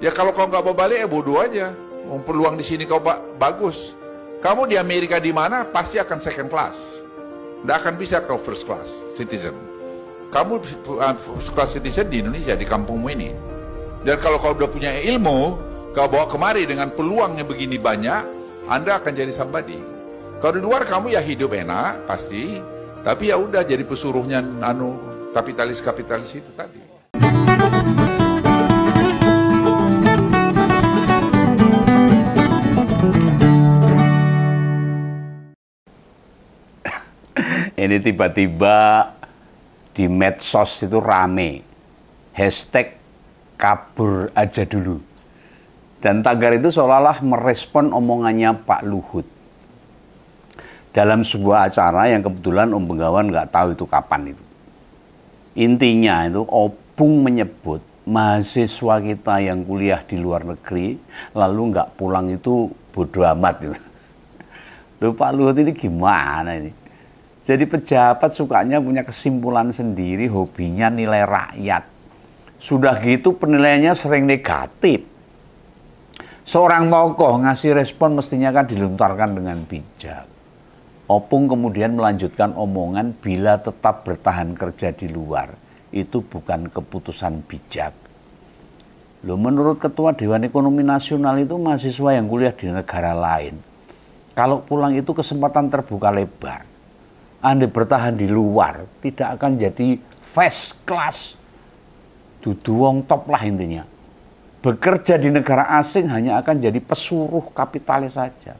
Ya kalau kau nggak mau balik ya bodoh aja. Peluang di sini kau bagus. Kamu di Amerika di mana pasti akan second class. Nggak akan bisa kau first class citizen. Kamu first class citizen di Indonesia, di kampungmu ini. Dan kalau kau udah punya ilmu, kau bawa kemari dengan peluangnya begini banyak, Anda akan jadi somebody. Kalau di luar kamu ya hidup enak pasti, tapi ya udah jadi pesuruhnya kapitalis-kapitalis itu tadi. Ini tiba-tiba di medsos itu rame, hashtag kabur aja dulu. Dan tagar itu seolah-olah merespon omongannya Pak Luhut. Dalam sebuah acara yang kebetulan Om Bengawan nggak tahu itu kapan itu. Intinya itu Opung menyebut mahasiswa kita yang kuliah di luar negeri lalu nggak pulang itu bodoh amat gitu. Loh, Pak Luhut ini gimana ini? Jadi pejabat sukanya punya kesimpulan sendiri, hobinya nilai rakyat. Sudah gitu penilaiannya sering negatif. Seorang tokoh ngasih respon mestinya kan dilontarkan dengan bijak. Opung kemudian melanjutkan omongan bila tetap bertahan kerja di luar, itu bukan keputusan bijak. Loh, menurut Ketua Dewan Ekonomi Nasional itu mahasiswa yang kuliah di negara lain, kalau pulang itu kesempatan terbuka lebar. Anda bertahan di luar, tidak akan jadi first class. Dudu wong top lah intinya. Bekerja di negara asing hanya akan jadi pesuruh kapitalis saja.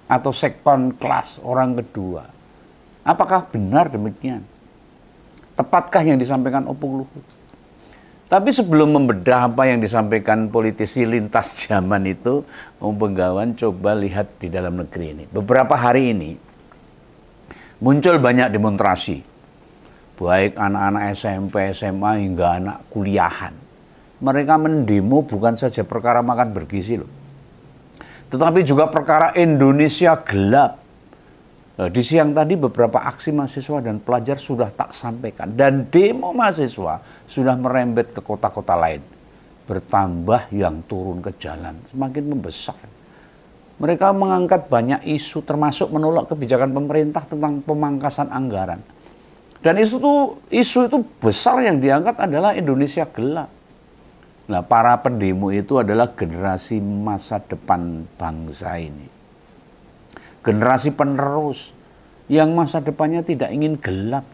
Atau second class, orang kedua. Apakah benar demikian? Tepatkah yang disampaikan Opung Luhut? Tapi sebelum membedah apa yang disampaikan politisi lintas zaman itu, Om Bengawan coba lihat di dalam negeri ini. Beberapa hari ini, muncul banyak demonstrasi, baik anak-anak SMP, SMA hingga anak kuliahan. Mereka mendemo bukan saja perkara makan bergizi loh, tetapi juga perkara Indonesia gelap. Nah, di siang tadi beberapa aksi mahasiswa dan pelajar sudah tak sampaikan. Dan demo mahasiswa sudah merembet ke kota-kota lain. Bertambah yang turun ke jalan, semakin membesar. Mereka mengangkat banyak isu termasuk menolak kebijakan pemerintah tentang pemangkasan anggaran. Dan isu itu besar yang diangkat adalah Indonesia gelap. Nah, para pendemo itu adalah generasi masa depan bangsa ini. Generasi penerus yang masa depannya tidak ingin gelap.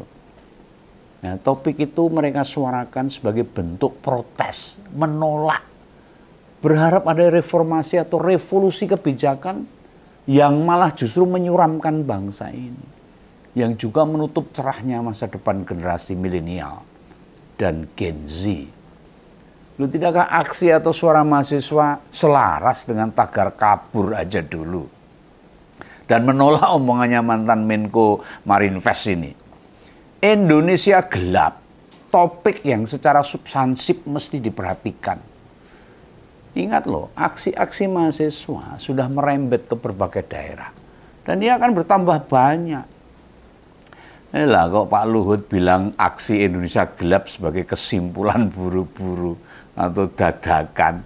Nah, topik itu mereka suarakan sebagai bentuk protes, menolak. Berharap ada reformasi atau revolusi kebijakan yang malah justru menyuramkan bangsa ini. Yang juga menutup cerahnya masa depan generasi milenial dan Gen Z. Lu tidakkah aksi atau suara mahasiswa selaras dengan tagar kabur aja dulu? Dan menolak omongannya mantan Menko Marinvest ini. Indonesia gelap, topik yang secara substansif mesti diperhatikan. Ingat loh, aksi-aksi mahasiswa sudah merembet ke berbagai daerah. Dan dia akan bertambah banyak. Lah kok Pak Luhut bilang aksi Indonesia gelap sebagai kesimpulan buru-buru atau dadakan.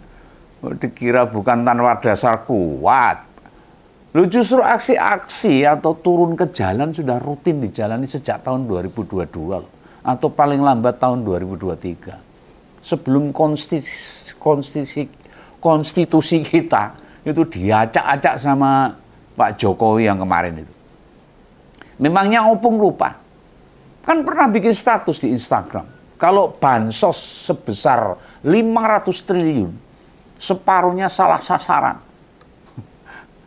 Dikira bukan tanpa dasar kuat. Loh, justru aksi-aksi atau turun ke jalan sudah rutin dijalani sejak tahun 2022 loh. Atau paling lambat tahun 2023. Sebelum konstitusi kita itu diacak-acak sama Pak Jokowi yang kemarin itu. Memangnya Opung lupa? Kan pernah bikin status di Instagram. Kalau bansos sebesar 500 triliun, separuhnya salah sasaran.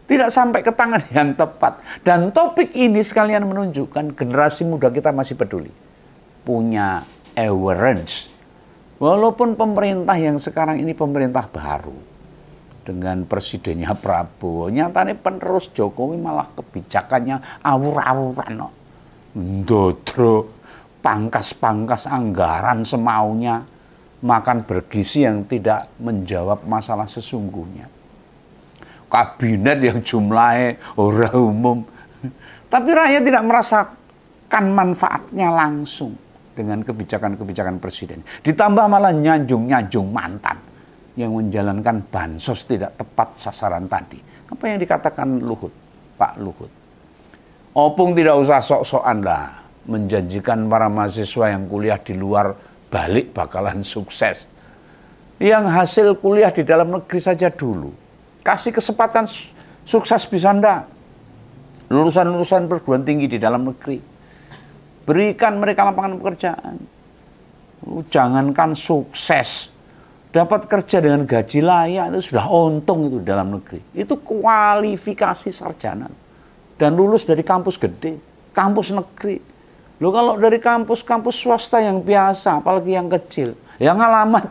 Tidak sampai ke tangan yang tepat. Dan topik ini sekalian menunjukkan generasi muda kita masih peduli. Punya awareness. Walaupun pemerintah yang sekarang ini pemerintah baru dengan presidennya Prabowo, nyatanya penerus Jokowi malah kebijakannya awur-awuran. Ndodro, pangkas-pangkas anggaran semaunya, makan bergizi yang tidak menjawab masalah sesungguhnya. Kabinet yang jumlahnya ora umum, tapi rakyat tidak merasakan manfaatnya langsung dengan kebijakan-kebijakan presiden. Ditambah malah nyanjung-nyanjung mantan. yang menjalankan bansos tidak tepat sasaran tadi. Apa yang dikatakan Luhut, Pak Luhut? Opung tidak usah sok-sokan lah menjanjikan para mahasiswa yang kuliah di luar balik bakalan sukses. Yang hasil kuliah di dalam negeri saja dulu. Kasih kesempatan sukses bisa ndak? Lulusan-lulusan perguruan tinggi di dalam negeri. Berikan mereka lapangan pekerjaan. Jangankan sukses, dapat kerja dengan gaji layak itu sudah untung itu dalam negeri. Itu kualifikasi sarjana. Dan lulus dari kampus gede, kampus negeri. Loh kalau dari kampus-kampus swasta yang biasa, apalagi yang kecil, yang alamat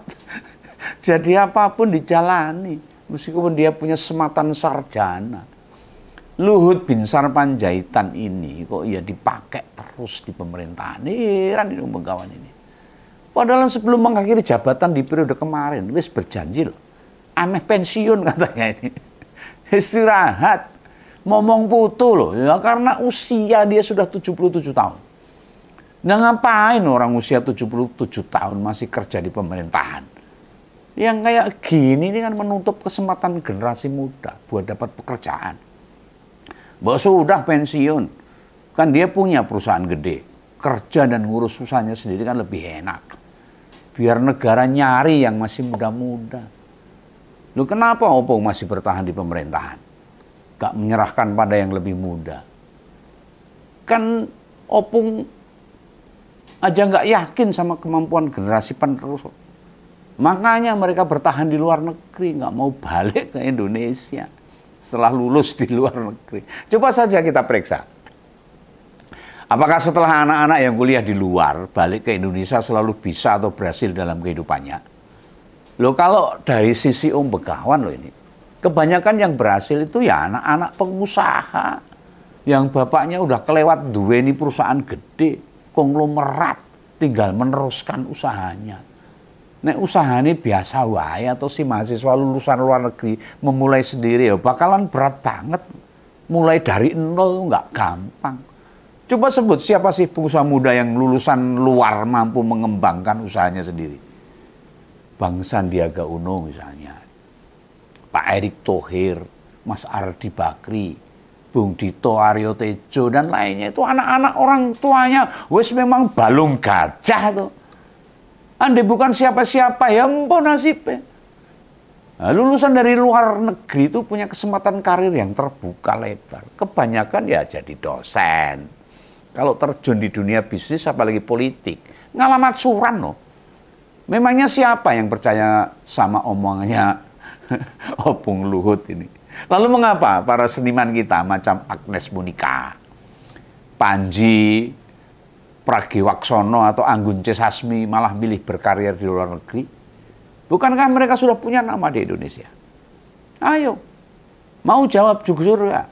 jadi apapun dijalani. Meskipun dia punya sematan sarjana. Luhut Binsar Panjaitan ini kok ya dipakai terus di pemerintahan. Heran ini pegawai ini. Padahal sebelum mengakhiri jabatan di periode kemarin, wis berjanji loh. Ameh pensiun katanya ini. Istirahat. Momong putu loh. Ya, karena usia dia sudah 77 tahun. Nah ngapain orang usia 77 tahun masih kerja di pemerintahan? Yang kayak gini ini kan menutup kesempatan generasi muda buat dapat pekerjaan. Bahwa sudah pensiun, kan dia punya perusahaan gede, kerja dan ngurus usahanya sendiri kan lebih enak. Biar negara nyari yang masih muda-muda. Loh kenapa Opung masih bertahan di pemerintahan? Gak menyerahkan pada yang lebih muda. Kan Opung aja gak yakin sama kemampuan generasi penerus. Makanya mereka bertahan di luar negeri, gak mau balik ke Indonesia. Setelah lulus di luar negeri. Coba saja kita periksa. Apakah setelah anak-anak yang kuliah di luar balik ke Indonesia selalu bisa atau berhasil dalam kehidupannya? Loh kalau dari sisi Om Begawan loh ini. Kebanyakan yang berhasil itu ya anak-anak pengusaha. Yang bapaknya udah kelewat duweni perusahaan gede. Konglomerat. Tinggal meneruskan usahanya. Nek usahanya biasa wae atau si mahasiswa lulusan luar negeri memulai sendiri ya bakalan berat banget. Mulai dari nol nggak gampang. Coba sebut siapa sih pengusaha muda yang lulusan luar mampu mengembangkan usahanya sendiri. Bang Sandiaga Uno misalnya. Pak Erick Thohir, Mas Ardi Bakri, Bung Dito Aryo Tejo dan lainnya itu anak-anak orang tuanya wes memang balung gajah tuh. Andai bukan siapa-siapa, ya ampun nasibnya. Nah, lulusan dari luar negeri itu punya kesempatan karir yang terbuka lebar. Kebanyakan ya jadi dosen. Kalau terjun di dunia bisnis, apalagi politik, ngalamat suran loh. Memangnya siapa yang percaya sama omongannya Opung Luhut ini? Lalu mengapa para seniman kita macam Agnes Monica, Panji Pragiwaksono atau Anggun C. Sasmi malah milih berkarir di luar negeri? Bukankah mereka sudah punya nama di Indonesia? Ayo, mau jawab jujur ya?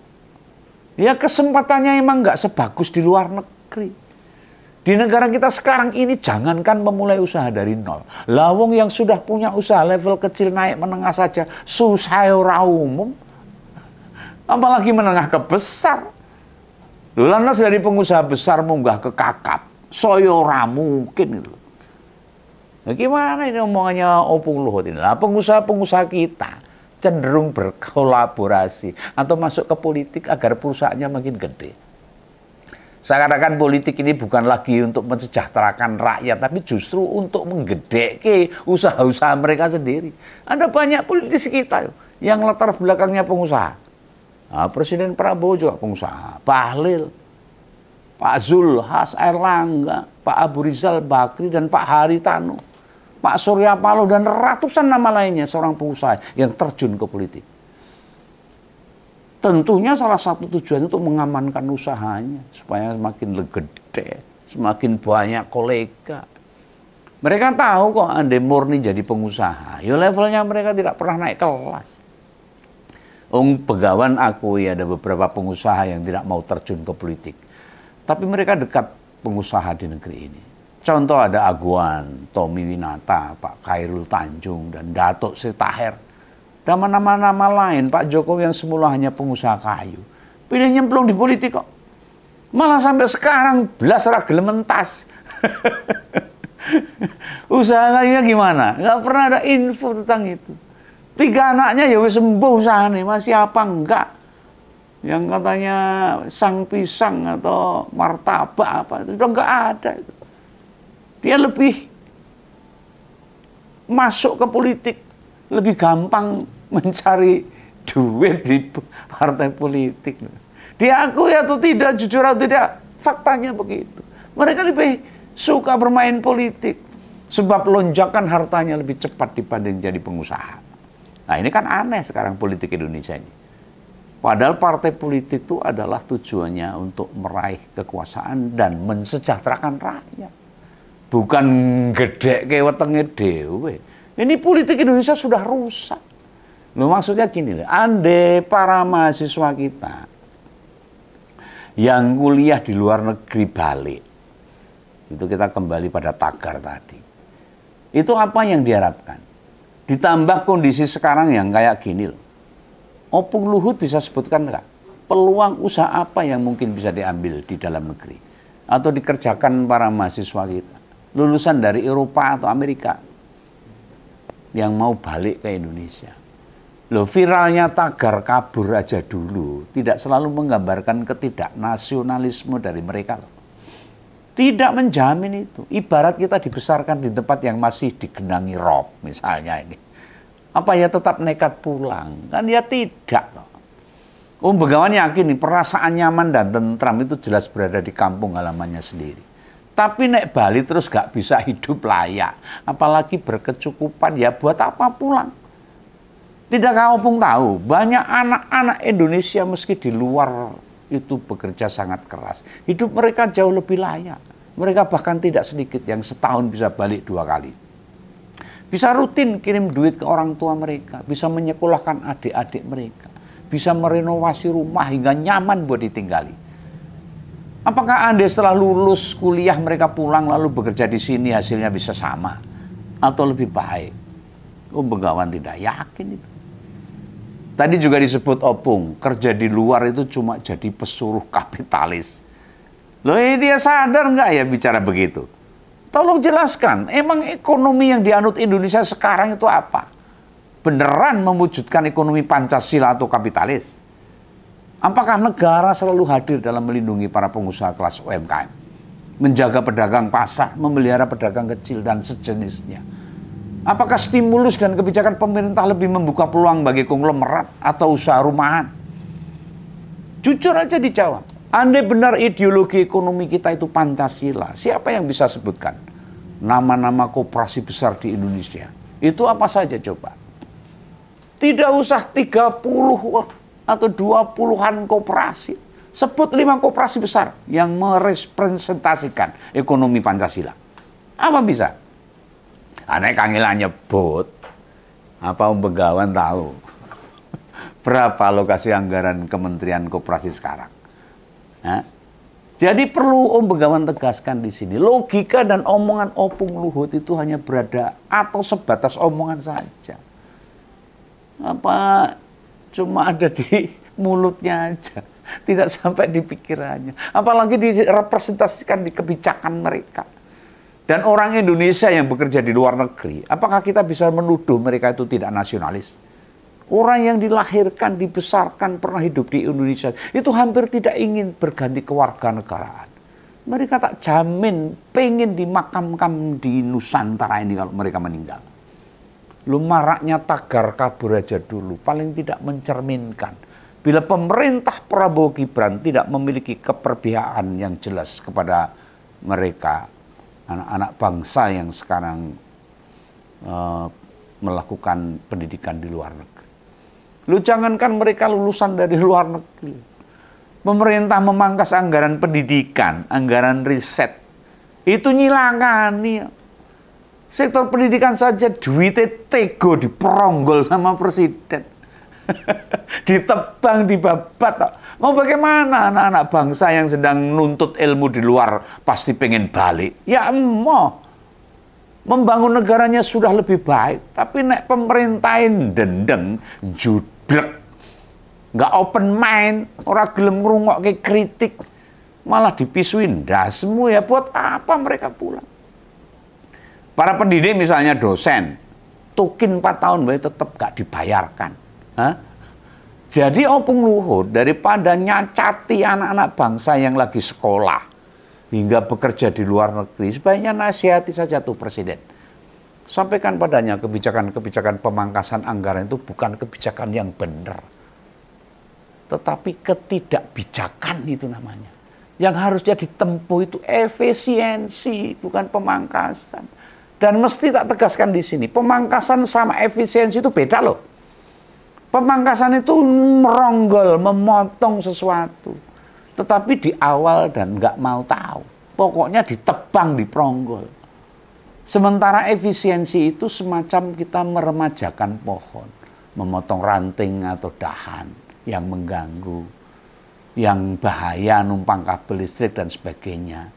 Ya kesempatannya emang nggak sebagus di luar negeri. Di negara kita sekarang ini jangankan memulai usaha dari nol. Lawong yang sudah punya usaha level kecil naik menengah saja susah ora umum. Apalagi menengah ke besar. Lantas dari pengusaha besar munggah ke kakap, soyora mungkin itu. Nah, gimana ini omongannya Opung Luhut ini? Lah pengusaha-pengusaha kita cenderung berkolaborasi atau masuk ke politik agar perusahaannya makin gede. Saya katakan politik ini bukan lagi untuk mensejahterakan rakyat, tapi justru untuk menggedeke usaha-usaha mereka sendiri. Ada banyak politisi kita yang latar belakangnya pengusaha. Nah, Presiden Prabowo juga pengusaha, Bahlil, Pak Zulhas Airlangga, Pak Abu Rizal Bakri, dan Pak Haritanu, Pak Surya Paloh, dan ratusan nama lainnya seorang pengusaha yang terjun ke politik. Tentunya salah satu tujuan untuk mengamankan usahanya, supaya semakin gede, semakin banyak kolega. Mereka tahu kok andai murni jadi pengusaha, ya levelnya mereka tidak pernah naik kelas. Om Begawan akui ada beberapa pengusaha yang tidak mau terjun ke politik. Tapi mereka dekat pengusaha di negeri ini. Contoh ada Aguan, Tommy Winata, Pak Khairul Tanjung, dan Datuk Sri Taher. Dan nama-nama lain, Pak Jokowi yang semula hanya pengusaha kayu. Pilih nyemplung di politik kok. Malah sampai sekarang belas ra gelem entas. Usahanya gimana? Nggak pernah ada info tentang itu. 3 anaknya ya wis sembuh usahanya, masih apa enggak? Yang katanya sang pisang atau martabak apa itu sudah enggak ada. Dia lebih masuk ke politik, lebih gampang mencari duit di partai politik. Diakui atau tidak, jujur atau tidak, faktanya begitu. Mereka lebih suka bermain politik sebab lonjakan hartanya lebih cepat dibanding jadi pengusaha. Nah, ini kan aneh sekarang politik Indonesia ini. Padahal partai politik itu adalah tujuannya untuk meraih kekuasaan dan mensejahterakan rakyat. Bukan gede ke wetenge dhewe. Ini politik Indonesia sudah rusak. Loh, maksudnya gini loh, andai para mahasiswa kita yang kuliah di luar negeri balik, itu kita kembali pada tagar tadi. Itu apa yang diharapkan? Ditambah kondisi sekarang yang kayak gini loh. Opung Luhut bisa sebutkan enggak? Peluang usaha apa yang mungkin bisa diambil di dalam negeri? Atau dikerjakan para mahasiswa kita? Lulusan dari Eropa atau Amerika yang mau balik ke Indonesia. Loh, viralnya tagar kabur aja dulu tidak selalu menggambarkan ketidaknasionalisme dari mereka loh. Tidak menjamin itu. Ibarat kita dibesarkan di tempat yang masih digenangi rob misalnya ini. Apa ya tetap nekat pulang? Kan ya tidak loh. Begawan yakin nih perasaan nyaman dan tentram itu jelas berada di kampung halamannya sendiri. Tapi nek Bali terus gak bisa hidup layak, apalagi berkecukupan, ya buat apa pulang? Tidakkah Opung tahu, banyak anak-anak Indonesia meski di luar itu bekerja sangat keras. Hidup mereka jauh lebih layak. Mereka bahkan tidak sedikit yang setahun bisa balik 2 kali. Bisa rutin kirim duit ke orang tua mereka, bisa menyekolahkan adik-adik mereka, bisa merenovasi rumah hingga nyaman buat ditinggali. Apakah Anda setelah lulus kuliah mereka pulang lalu bekerja di sini hasilnya bisa sama atau lebih baik? Begawan tidak yakin itu. Tadi juga disebut Opung, kerja di luar itu cuma jadi pesuruh kapitalis. Loh, ini dia sadar nggak ya bicara begitu? Tolong jelaskan, emang ekonomi yang dianut Indonesia sekarang itu apa? Beneran mewujudkan ekonomi Pancasila atau kapitalis? Apakah negara selalu hadir dalam melindungi para pengusaha kelas UMKM? Menjaga pedagang pasar, memelihara pedagang kecil dan sejenisnya? Apakah stimulus dan kebijakan pemerintah lebih membuka peluang bagi konglomerat atau usaha rumahan? Jujur aja dijawab. Andai benar ideologi ekonomi kita itu Pancasila, siapa yang bisa sebutkan nama-nama koperasi besar di Indonesia? Itu apa saja coba? Tidak usah 30 atau 20-an koperasi. Sebut 5 koperasi besar yang merepresentasikan ekonomi Pancasila. Apa bisa? Aneh kangelan nyebut. Apa Begawan tahu? Berapa alokasi anggaran Kementerian Koperasi sekarang? Nah, jadi perlu Begawan tegaskan di sini. Logika dan omongan Opung Luhut itu hanya berada atau sebatas omongan saja. Apa cuma ada di mulutnya aja, tidak sampai di pikirannya. Apalagi direpresentasikan di kebijakan mereka. Dan orang Indonesia yang bekerja di luar negeri, apakah kita bisa menuduh mereka itu tidak nasionalis? Orang yang dilahirkan, dibesarkan, pernah hidup di Indonesia, itu hampir tidak ingin berganti kewarganegaraan. Mereka tak jamin pengen dimakamkan di Nusantara ini kalau mereka meninggal. Lu maraknya tagar kabur aja dulu, paling tidak mencerminkan. Bila pemerintah Prabowo Gibran tidak memiliki keperpihakan yang jelas kepada mereka, anak-anak bangsa yang sekarang melakukan pendidikan di luar negeri. Lu jangankan mereka lulusan dari luar negeri. Pemerintah memangkas anggaran pendidikan, anggaran riset. Itu nyilangani. Sektor pendidikan saja duitnya tego diperonggol sama presiden. Ditebang, dibabat. Mau bagaimana anak-anak bangsa yang sedang nuntut ilmu di luar pasti pengen balik? Ya mau. Membangun negaranya sudah lebih baik. Tapi nek pemerintahin dendeng, jublek. Nggak open mind. Orang gelem ngrungokke kritik. Malah dipisuin dasmu ya buat apa mereka pulang? Para pendidik misalnya dosen, tukin 4 tahun tetap gak dibayarkan. Hah? Jadi opung luhur daripada nyacati anak-anak bangsa yang lagi sekolah hingga bekerja di luar negeri, sebaiknya nasihati saja tuh Presiden. Sampaikan padanya kebijakan-kebijakan pemangkasan anggaran itu bukan kebijakan yang benar. Tetapi ketidakbijakan itu namanya. Yang harusnya ditempuh itu efisiensi, bukan pemangkasan. Dan mesti tak tegaskan di sini, pemangkasan sama efisiensi itu beda loh. Pemangkasan itu meronggol, memotong sesuatu. Tetapi di awal dan nggak mau tahu. Pokoknya ditebang, diperonggol. Sementara efisiensi itu semacam kita meremajakan pohon. Memotong ranting atau dahan yang mengganggu. Yang bahaya, numpang kabel listrik dan sebagainya.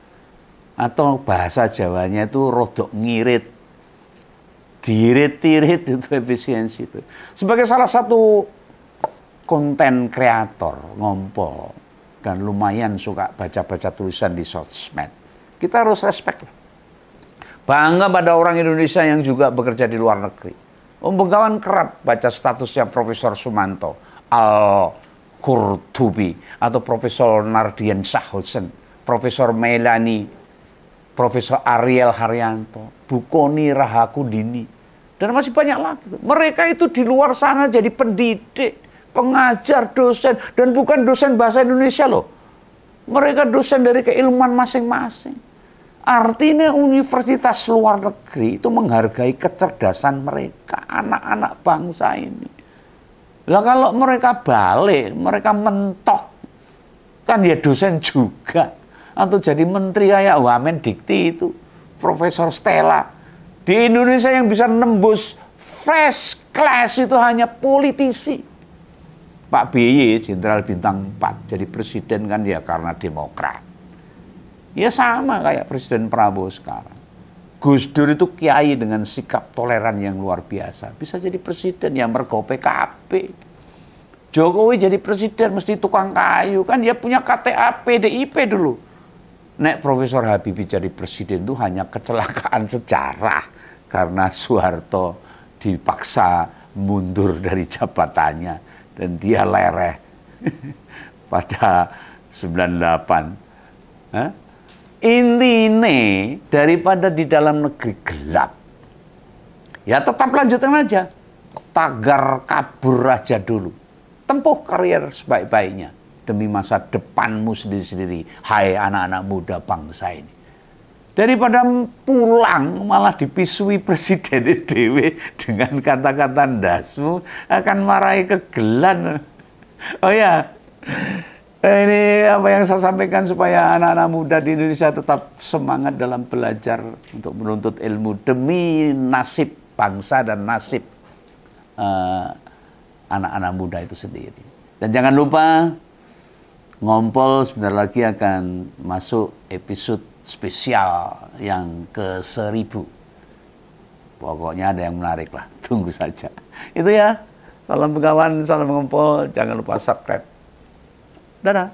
Atau bahasa Jawanya itu rodok ngirit. Diirit-irit itu efisiensi itu. Sebagai salah satu konten kreator ngompol dan lumayan suka baca-baca tulisan di sosmed, kita harus respect. Bangga pada orang Indonesia yang juga bekerja di luar negeri. Om Begawan kerap baca statusnya Profesor Sumanto Al-Qurtubi atau Profesor Nardian Shahhusen, Profesor Melani, Profesor Ariel Haryanto, Bukoni Rahakundini, dan masih banyak lagi. Mereka itu di luar sana jadi pendidik, pengajar, dosen, dan bukan dosen bahasa Indonesia loh. Mereka dosen dari keilmuan masing-masing. Artinya universitas luar negeri itu menghargai kecerdasan mereka, anak-anak bangsa ini. Lah kalau mereka balik, mereka mentok, kan ya dosen juga. Atau jadi menteri kayak Wamen Dikti itu, Profesor Stella. Di Indonesia yang bisa nembus first class itu hanya politisi. Pak BY, Jenderal Bintang 4, jadi presiden kan ya karena Demokrat. Ya sama kayak Presiden Prabowo sekarang. Gus Dur itu kiai dengan sikap toleran yang luar biasa. Bisa jadi presiden ya mergo PKB. Jokowi jadi presiden mesti tukang kayu. Kan dia punya KTA PDIP dulu. Nek Profesor Habibie jadi presiden itu hanya kecelakaan sejarah karena Soeharto dipaksa mundur dari jabatannya dan dia lereh pada 98. Intinya daripada di dalam negeri gelap, ya tetap lanjutkan aja. Tagar kabur aja dulu. Tempuh karier sebaik-baiknya demi masa depanmu sendiri-sendiri, hai anak-anak muda bangsa ini. Daripada pulang malah dipisui presiden dewe dengan kata-kata ndasmu akan marahi kegelan. Oh ya, ini apa yang saya sampaikan supaya anak-anak muda di Indonesia tetap semangat dalam belajar untuk menuntut ilmu demi nasib bangsa dan nasib anak-anak muda itu sendiri. Dan jangan lupa, Ngompol sebentar lagi akan masuk episode spesial yang ke-1000. Pokoknya ada yang menarik lah, tunggu saja. Itu ya, salam Begawan, salam Ngompol, jangan lupa subscribe. Dadah.